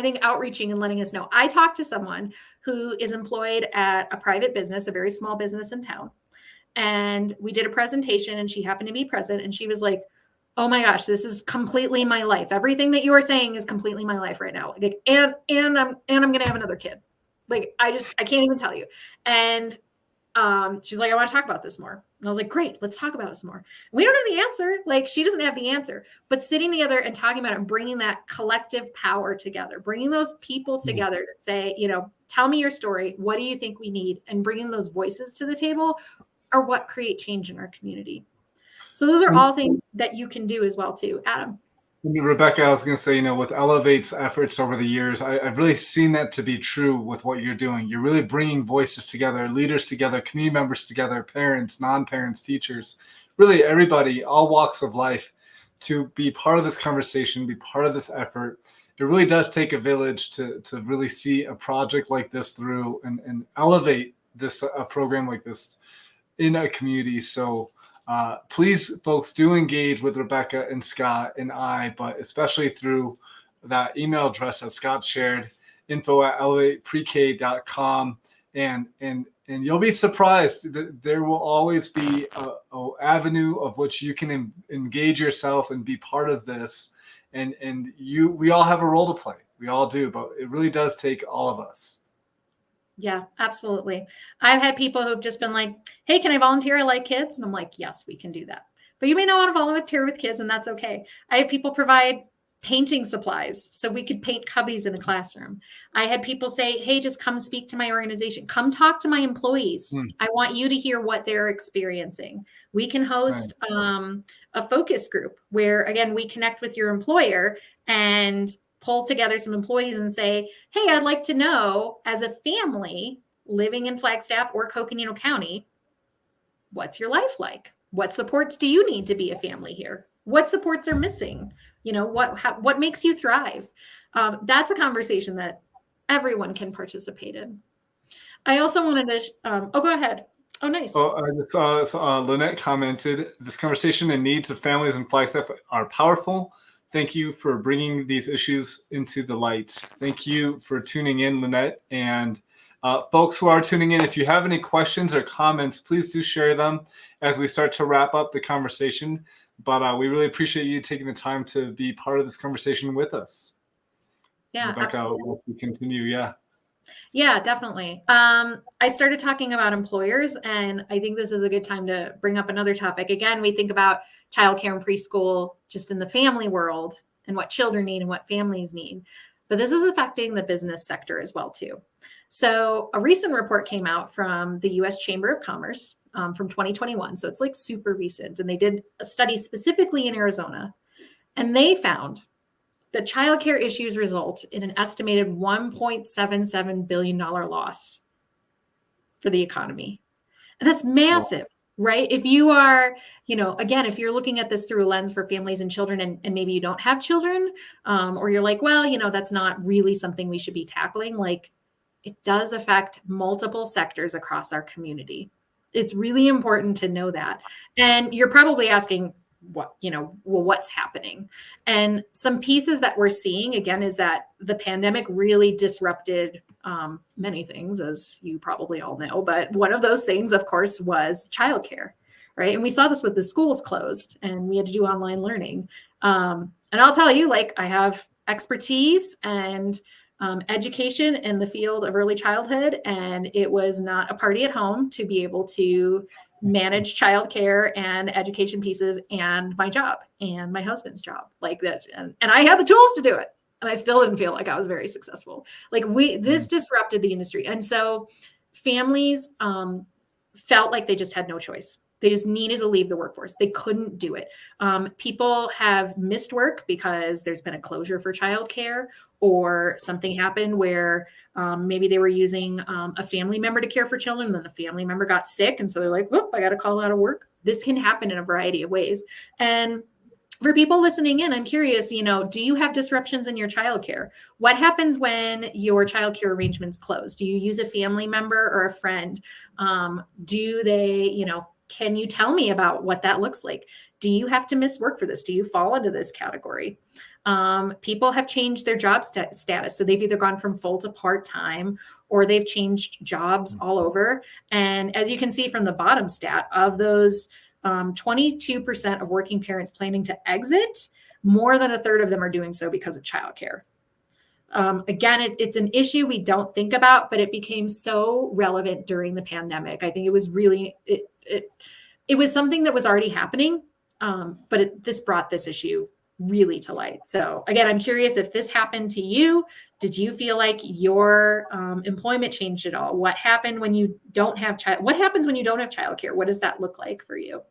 think outreaching and letting us know. I talked to someone who is employed at a private business, a very small business in town. And we did a presentation and she happened to be present. And she was like, oh my gosh, this is completely my life. Everything that you are saying is completely my life right now. Like, and I'm going to have another kid. Like, I can't even tell you. And she's like, I want to talk about this more. And I was like, great, let's talk about this more. We don't have the answer. Like, she doesn't have the answer, but sitting together and talking about it and bringing that collective power together, bringing those people together to say, tell me your story. What do you think we need? And bringing those voices to the table are what create change in our community. So those are all things that you can do as well too. Adam. Rebecca, I was going to say, with Elevate's efforts over the years, I've really seen that to be true with what you're doing. You're really bringing voices together, leaders together, community members together, parents, non-parents, teachers, really everybody, all walks of life, to be part of this conversation, be part of this effort. It really does take a village to really see a project like this through and elevate this a program like this in a community. So please, folks, do engage with Rebecca and Scott and I, but especially through that email address that Scott shared, info@elevateprek.com. And you'll be surprised that there will always be an avenue of which you can engage yourself and be part of this. And we all have a role to play. We all do, but it really does take all of us. Yeah, absolutely. I've had people who've just been like, hey, can I volunteer? I like kids. And I'm like, yes, we can do that. But you may not want to volunteer with kids, and that's okay. I have people provide painting supplies so we could paint cubbies in a classroom. I had people say, hey, just come speak to my organization. Come talk to my employees. I want you to hear what they're experiencing. We can host a focus group where, again, we connect with your employer and pull together some employees and say, hey, I'd like to know, as a family living in Flagstaff or Coconino County, what's your life like? What supports do you need to be a family here? What supports are missing? What makes you thrive? That's a conversation that everyone can participate in. I also wanted to, go ahead. Oh, nice. Lynette commented, this conversation and needs of families in Flagstaff are powerful. Thank you for bringing these issues into the light. Thank you for tuning in, Lynette. And folks who are tuning in, if you have any questions or comments, please do share them as we start to wrap up the conversation. But we really appreciate you taking the time to be part of this conversation with us. Yeah, Rebecca, absolutely. we'll continue. Yeah. Yeah, definitely. I started talking about employers, and I think this is a good time to bring up another topic. Again, we think about childcare and preschool just in the family world and what children need and what families need. But this is affecting the business sector as well, too. So a recent report came out from the U.S. Chamber of Commerce from 2021. So it's like super recent. And they did a study specifically in Arizona. And they found that childcare issues result in an estimated $1.77 billion loss for the economy. And that's massive. right? If you are, again, if you're looking at this through a lens for families and children, and maybe you don't have children, or you're like, well, that's not really something we should be tackling. Like, it does affect multiple sectors across our community. It's really important to know that. And you're probably asking, what's happening? And some pieces that we're seeing, again, is that the pandemic really disrupted many things, as you probably all know. But one of those things, of course, was childcare, right? And we saw this with the schools closed and we had to do online learning. And I'll tell you, like, I have expertise and education in the field of early childhood, and it was not a party at home to be able to manage childcare and education pieces and my job and my husband's job like that. And I had the tools to do it. And I still didn't feel like I was very successful. Like this disrupted the industry. And so families felt like they just had no choice. They just needed to leave the workforce. They couldn't do it. People have missed work because there's been a closure for childcare, or something happened where maybe they were using a family member to care for children, and then the family member got sick. And so they're like, whoop, I got to call out of work. This can happen in a variety of ways. And for people listening in, I'm curious, do you have disruptions in your childcare? What happens when your childcare arrangements close? Do you use a family member or a friend? Do they, can you tell me about what that looks like? Do you have to miss work for this? Do you fall into this category? People have changed their job status. So they've either gone from full to part-time, or they've changed jobs all over. And as you can see from the bottom stat, of those 22% of working parents planning to exit, more than a third of them are doing so because of childcare. Again, it's an issue we don't think about, but it became so relevant during the pandemic. I think it was really, it was something that was already happening, but this brought this issue really to light. So again, I'm curious if this happened to you. Did you feel like your employment changed at all? What happened when you don't have what happens when you don't have childcare? What does that look like for you?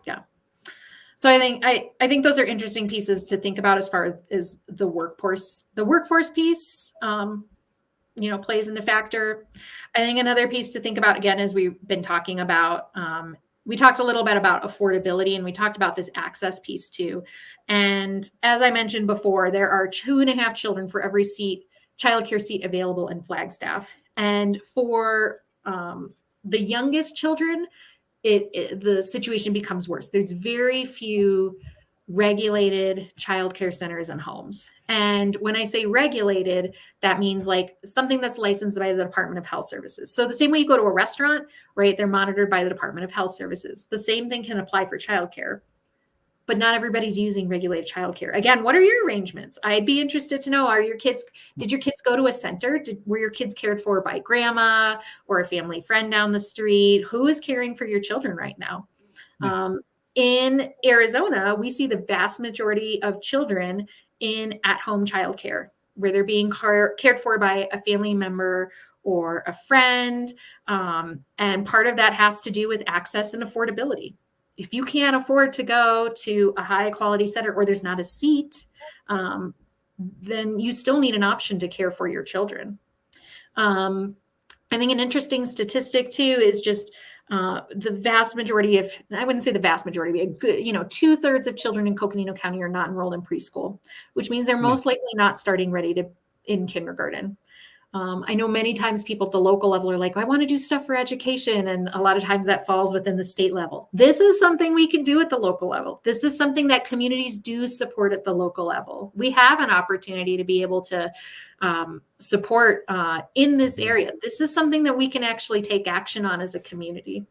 Yeah. So I think those are interesting pieces to think about as far as the workforce piece, plays into factor. I think another piece to think about, again, as we've been talking about, we talked a little bit about affordability, and we talked about this access piece too. And as I mentioned before, there are 2.5 children for every childcare seat available in Flagstaff. And for the youngest children, the situation becomes worse. There's very few regulated childcare centers and homes. And when I say regulated, that means like something that's licensed by the Department of Health Services. So the same way you go to a restaurant, right? They're monitored by the Department of Health Services. The same thing can apply for childcare, but not everybody's using regulated childcare. Again, what are your arrangements? I'd be interested to know, did your kids go to a center? Were your kids cared for by grandma or a family friend down the street? Who is caring for your children right now? In Arizona, we see the vast majority of children in at-home childcare, where they're being cared for by a family member or a friend. And part of that has to do with access and affordability. If you can't afford to go to a high quality center, or there's not a seat, then you still need an option to care for your children. I think an interesting statistic too is just the vast majority of, I wouldn't say the vast majority, but a good, 2/3 of children in Coconino County are not enrolled in preschool, which means they're most likely not starting in kindergarten. I know many times people at the local level are like, I want to do stuff for education. And a lot of times that falls within the state level. This is something we can do at the local level. This is something that communities do support at the local level. We have an opportunity to be able to support in this area. This is something that we can actually take action on as a community.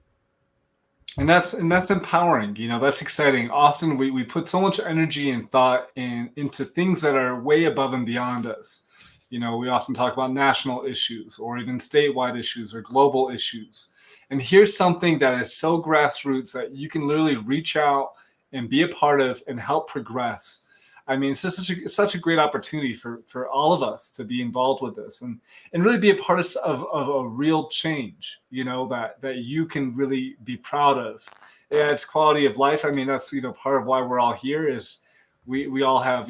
And that's empowering, that's exciting. Often we put so much energy and thought into things that are way above and beyond us. We often talk about national issues or even statewide issues or global issues. And here's something that is so grassroots that you can literally reach out and be a part of and help progress. I mean, it's such a great opportunity for all of us to be involved with this and really be a part of a real change, that you can really be proud of. Yeah, it's quality of life. I mean, that's, part of why we're all here is we all have,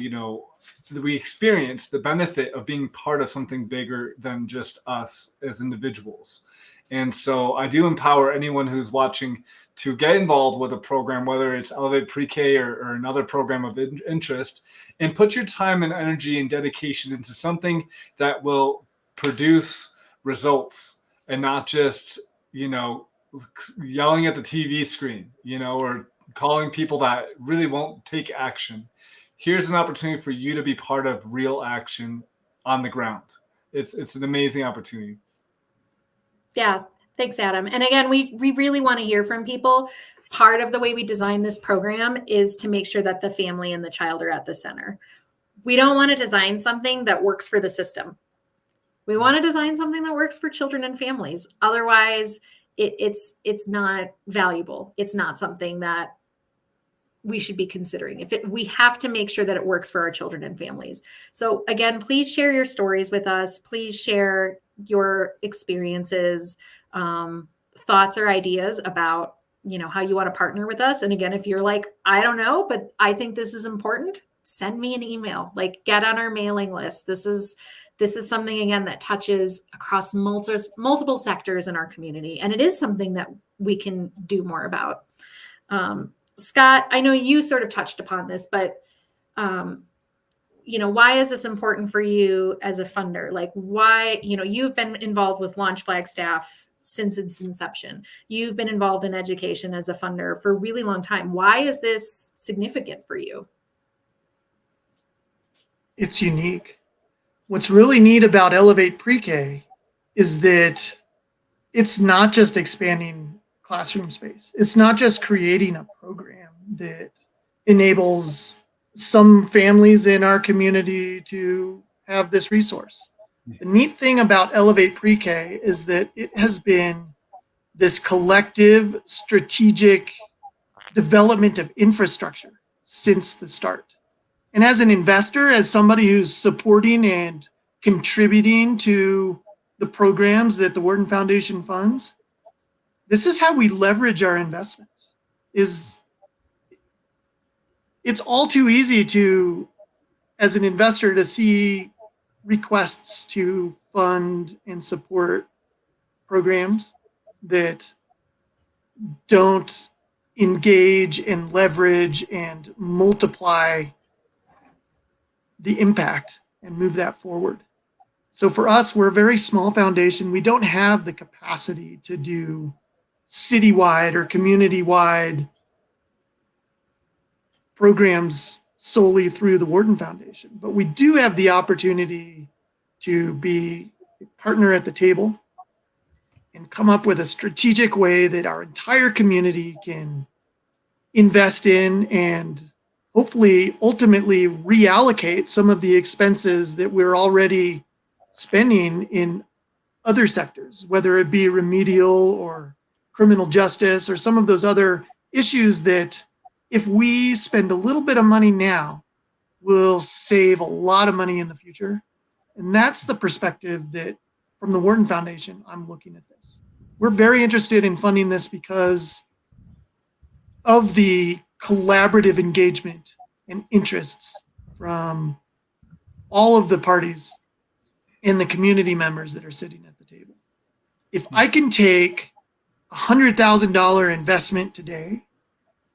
we experience the benefit of being part of something bigger than just us as individuals. And so I do empower anyone who's watching to get involved with a program, whether it's Elevate PreK or another program of interest, and put your time and energy and dedication into something that will produce results and not just, yelling at the TV screen, or calling people that really won't take action. Here's an opportunity for you to be part of real action on the ground. It's an amazing opportunity. Yeah. Thanks, Adam. And again, we really want to hear from people. Part of the way we design this program is to make sure that the family and the child are at the center. We don't want to design something that works for the system. We want to design something that works for children and families. Otherwise, it's not valuable. It's not something that we should be considering. We have to make sure that it works for our children and families. So again, please share your stories with us. Please share your experiences, thoughts or ideas about, how you want to partner with us. And again, if you're like, I don't know, but I think this is important, send me an email, get on our mailing list. This is something, again, that touches across multiple sectors in our community. And it is something that we can do more about. Scott, I know you sort of touched upon this, but, why is this important for you as a funder? Why, you've been involved with Launch Flagstaff since its inception. You've been involved in education as a funder for a really long time. Why is this significant for you? It's unique. What's really neat about Elevate PreK is that it's not just expanding classroom space. It's not just creating a program that enables some families in our community to have this resource. The neat thing about Elevate PreK is that it has been this collective strategic development of infrastructure since the start. And as an investor, as somebody who's supporting and contributing to the programs that the Wharton Foundation funds, this is how we leverage our investments. It's all too easy to, as an investor, to see requests to fund and support programs that don't engage and leverage and multiply the impact and move that forward. So for us, we're a very small foundation. We don't have the capacity to do citywide or community-wide programs solely through the Wharton Foundation. But we do have the opportunity to be a partner at the table and come up with a strategic way that our entire community can invest in and hopefully ultimately reallocate some of the expenses that we're already spending in other sectors, whether it be remedial or criminal justice or some of those other issues that if we spend a little bit of money now, we'll save a lot of money in the future. And that's the perspective that from the Wharton Foundation, I'm looking at this. We're very interested in funding this because of the collaborative engagement and interests from all of the parties and the community members that are sitting at the table. If I can take $100,000 investment today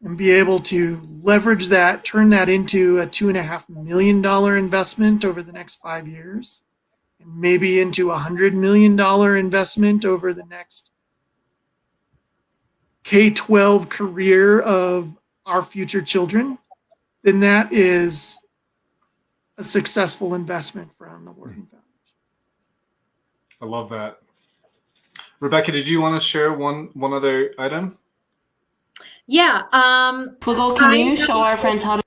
and be able to leverage that, turn that into a $2.5 million investment over the next 5 years, and maybe into a $100 million investment over the next K-12 career of our future children, then that is a successful investment from the Wharton Foundation. I love that. Rebecca, did you want to share one other item? Yeah. Can you show our friends how to?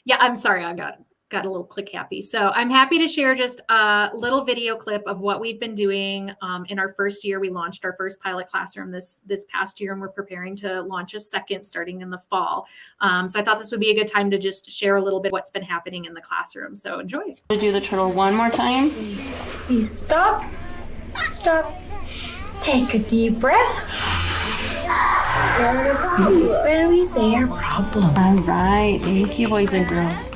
Yeah, I'm sorry. I got a little click happy. So I'm happy to share just a little video clip of what we've been doing in our first year. We launched our first pilot classroom this past year, and we're preparing to launch a second starting in the fall. So I thought this would be a good time to just share a little bit what's been happening in the classroom. So enjoy. To do the turtle one more time. Please stop. Take a deep breath. And we say our problem. All right. Thank you, boys and girls.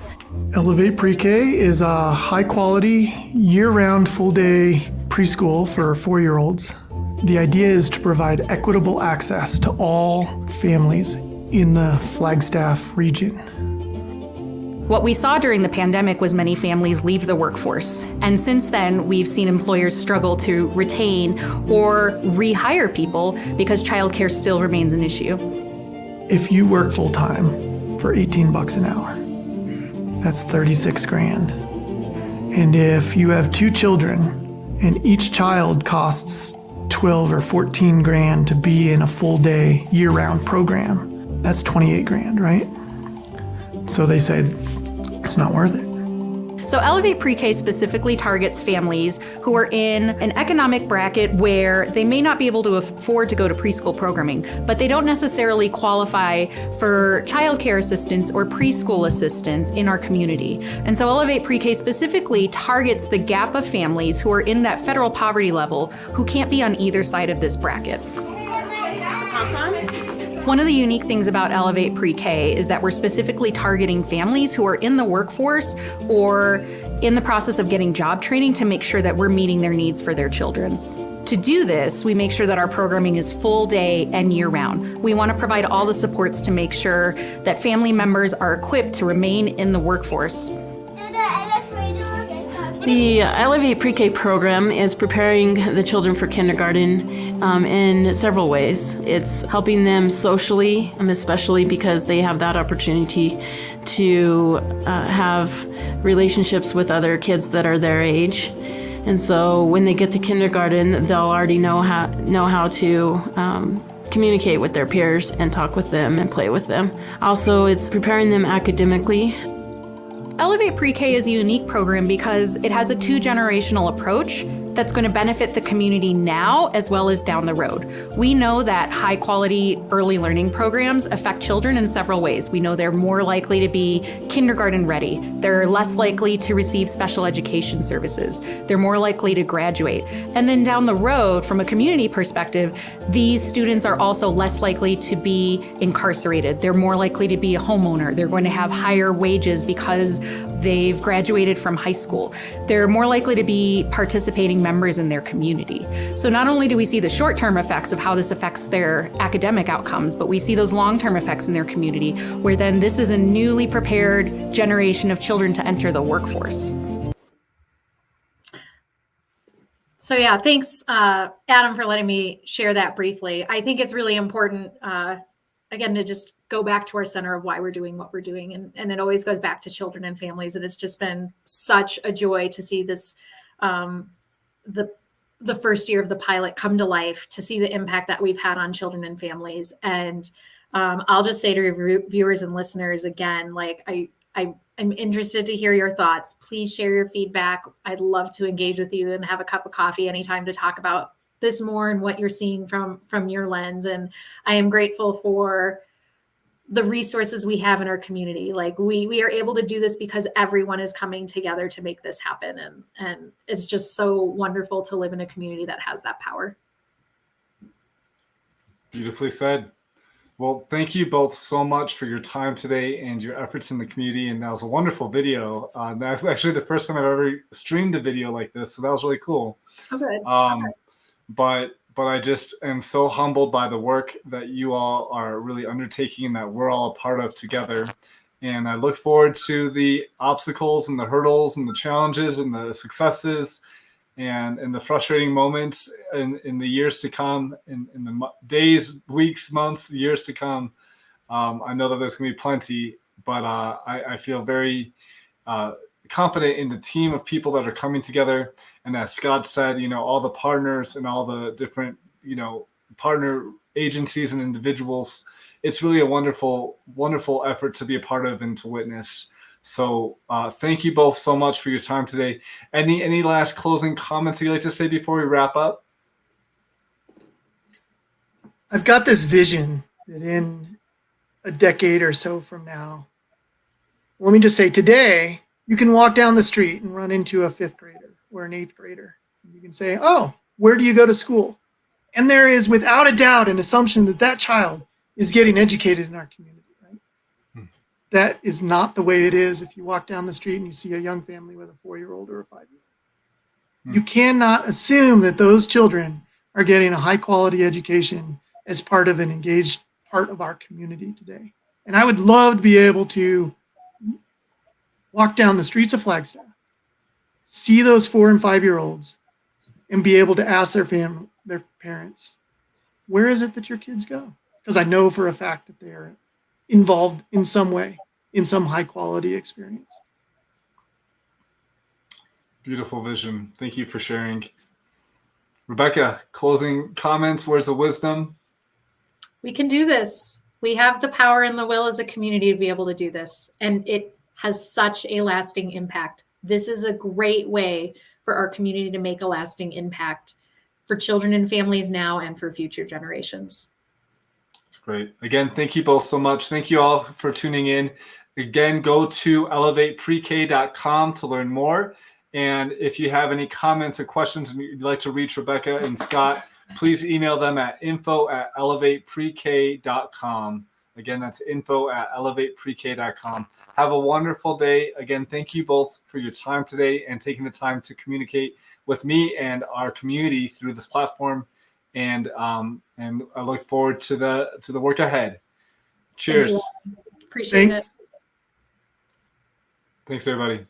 Elevate PreK is a high-quality, year-round, full-day preschool for 4-year-olds. The idea is to provide equitable access to all families in the Flagstaff region. What we saw during the pandemic was many families leave the workforce. And since then, we've seen employers struggle to retain or rehire people because childcare still remains an issue. If you work full-time for $18 an hour, that's 36 grand. And if you have 2 children and each child costs 12 or 14 grand to be in a full-day, year-round program, that's 28 grand, right? So they say, it's not worth it. So Elevate PreK specifically targets families who are in an economic bracket where they may not be able to afford to go to preschool programming, but they don't necessarily qualify for childcare assistance or preschool assistance in our community. And so Elevate PreK specifically targets the gap of families who are in that federal poverty level who can't be on either side of this bracket. One of the unique things about Elevate PreK is that we're specifically targeting families who are in the workforce or in the process of getting job training to make sure that we're meeting their needs for their children. To do this, we make sure that our programming is full day and year round. We want to provide all the supports to make sure that family members are equipped to remain in the workforce. The Elevate PreK program is preparing the children for kindergarten in several ways. It's helping them socially, especially because they have that opportunity to have relationships with other kids that are their age. And so when they get to kindergarten, they'll already know how to communicate with their peers and talk with them and play with them. Also, it's preparing them academically. Elevate PreK is a unique program because it has a 2-generational approach that's going to benefit the community now as well as down the road. We know that high quality early learning programs affect children in several ways. We know they're more likely to be kindergarten ready. They're less likely to receive special education services. They're more likely to graduate. And then down the road, from a community perspective, these students are also less likely to be incarcerated. They're more likely to be a homeowner. They're going to have higher wages because they've graduated from high school. They're more likely to be participating members in their community. So not only do we see the short-term effects of how this affects their academic outcomes, but we see those long-term effects in their community, where then this is a newly prepared generation of children to enter the workforce. So yeah, thanks, Adam, for letting me share that briefly. I think it's really important, again, to just go back to our center of why we're doing what we're doing. And it always goes back to children and families. And it's just been such a joy to see this, the first year of the pilot come to life, to see the impact that we've had on children and families. And I'll just say to your viewers and listeners again, like I'm interested to hear your thoughts. Please share your feedback. I'd love to engage with you and have a cup of coffee anytime to talk about this more and what you're seeing from your lens. And I am grateful for the resources we have in our community. Like we are able to do this because everyone is coming together to make this happen. And it's just so wonderful to live in a community that has that power. Beautifully said. Well, thank you both so much for your time today and your efforts in the community. And that was a wonderful video. That's actually the first time I've ever streamed a video like this. So that was really cool. Okay. But I just am so humbled by the work that you all are really undertaking and that we're all a part of together. And I look forward to the obstacles and the hurdles and the challenges and the successes and the frustrating moments in the years to come, in the days, weeks, months, years to come. I know that there's going to be plenty, but I feel very confident in the team of people that are coming together. And as Scott said, all the partners and all the different, partner agencies and individuals, it's really a wonderful, wonderful effort to be a part of and to witness. So thank you both so much for your time today. Any last closing comments you'd like to say before we wrap up? I've got this vision that in a decade or so from now, let me just say today, you can walk down the street and run into a 5th grader or an 8th grader. You can say, oh, where do you go to school? And there is, without a doubt, an assumption that that child is getting educated in our community, right? that is not the way it is if you walk down the street and you see a young family with a 4-year-old or a 5-year-old. You cannot assume that those children are getting a high quality education as part of an engaged part of our community today. And I would love to be able to walk down the streets of Flagstaff, see those 4 and 5-year-olds, and be able to ask their parents, where is it that your kids go? Because I know for a fact that they are involved in some way, in some high quality experience. Beautiful vision. Thank you for sharing. Rebecca, closing comments, words of wisdom. We can do this. We have the power and the will as a community to be able to do this. And it has such a lasting impact. This is a great way for our community to make a lasting impact for children and families now and for future generations. That's great. Again, thank you both so much. Thank you all for tuning in. Again, go to elevateprek.com to learn more. And if you have any comments or questions and you'd like to reach Rebecca and Scott, please email them at info@elevateprek.com. Again, that's info@elevateprek.com. Have a wonderful day. Again, thank you both for your time today and taking the time to communicate with me and our community through this platform. And I look forward to the work ahead. Cheers. Appreciate it. Thanks. Thanks, everybody.